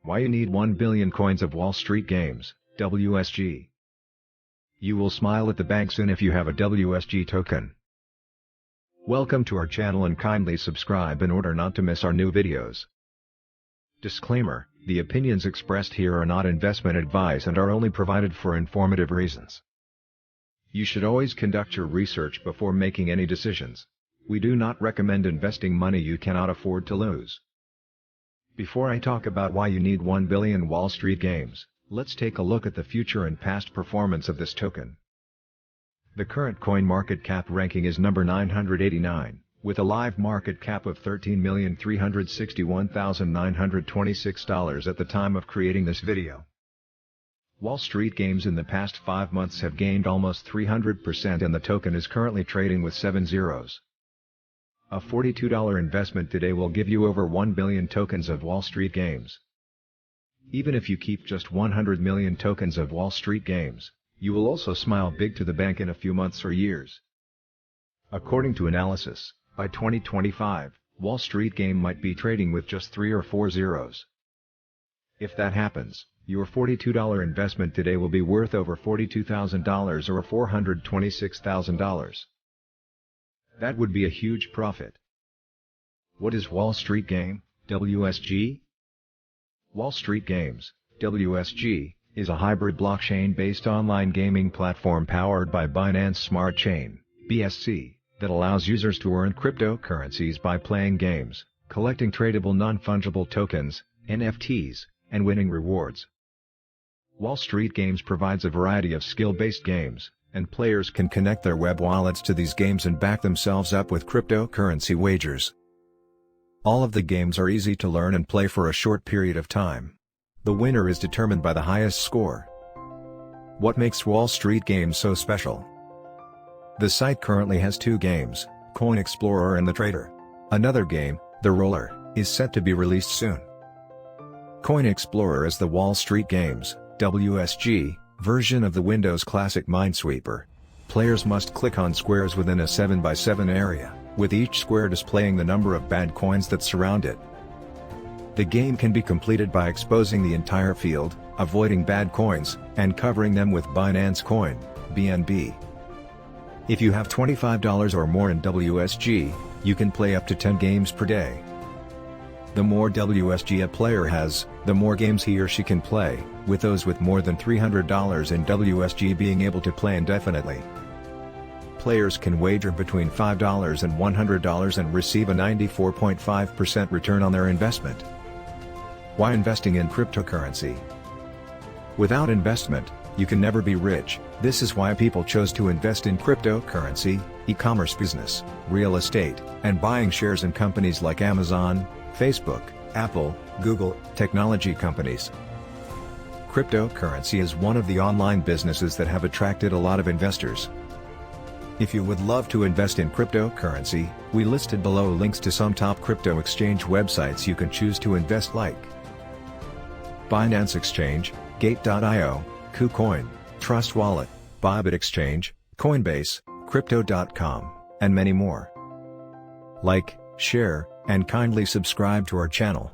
Why you need 1 billion coins of Wall Street Games, WSG. You will smile at the bank soon if you have a WSG token. Welcome to our channel and kindly subscribe in order not to miss our new videos. Disclaimer: the opinions expressed here are not investment advice and are only provided for informative reasons. You should always conduct your research before making any decisions. We do not recommend investing money you cannot afford to lose. Before I talk about why you need 1 billion Wall Street Games, let's take a look at the future and past performance of this token. The current CoinMarketCap ranking is number 989, with a live market cap of $13,361,926 at the time of creating this video. Wall Street Games in the past 5 months have gained almost 300% and the token is currently trading with 7 zeros. A $42 investment today will give you over 1 billion tokens of Wall Street Games. Even if you keep just 100 million tokens of Wall Street Games, you will also smile big to the bank in a few months or years. According to analysis, by 2025, Wall Street Game might be trading with just 3 or 4 zeros. If that happens, your $42 investment today will be worth over $42,000 or $426,000. That would be a huge profit. What is Wall Street Game, WSG? Wall Street Games, WSG, is a hybrid blockchain-based online gaming platform powered by Binance Smart Chain, BSC, that allows users to earn cryptocurrencies by playing games, collecting tradable non-fungible tokens, NFTs, and winning rewards. Wall Street Games provides a variety of skill-based games, and players can connect their web wallets to these games and back themselves up with cryptocurrency wagers. All of the games are easy to learn and play for a short period of time. The winner is determined by the highest score. What makes Wall Street Games so special? The site currently has 2 games, Coin Explorer and The Trader. Another game, The Roller, is set to be released soon. Coin Explorer is the Wall Street Games, WSG, version of the Windows classic Minesweeper. Players must click on squares within a 7x7 area, with each square displaying the number of bad coins that surround it. The game can be completed by exposing the entire field, avoiding bad coins, and covering them with Binance Coin, BNB. If you have $25 or more in WSG, you can play up to 10 games per day. The more WSG a player has, the more games he or she can play, with those with more than $300 in WSG being able to play indefinitely. Players can wager between $5 and $100 and receive a 94.5% return on their investment. Why investing in cryptocurrency? Without investment, you can never be rich. This is why people chose to invest in cryptocurrency, e-commerce business, real estate, and buying shares in companies like Amazon, Facebook, Apple, Google, technology companies. Cryptocurrency is one of the online businesses that have attracted a lot of investors. If you would love to invest in cryptocurrency, we listed below links to some top crypto exchange websites you can choose to invest like Binance Exchange, Gate.io, Kucoin, Trust Wallet, Bybit Exchange, Coinbase, Crypto.com, and many more. Like, share, and kindly subscribe to our channel.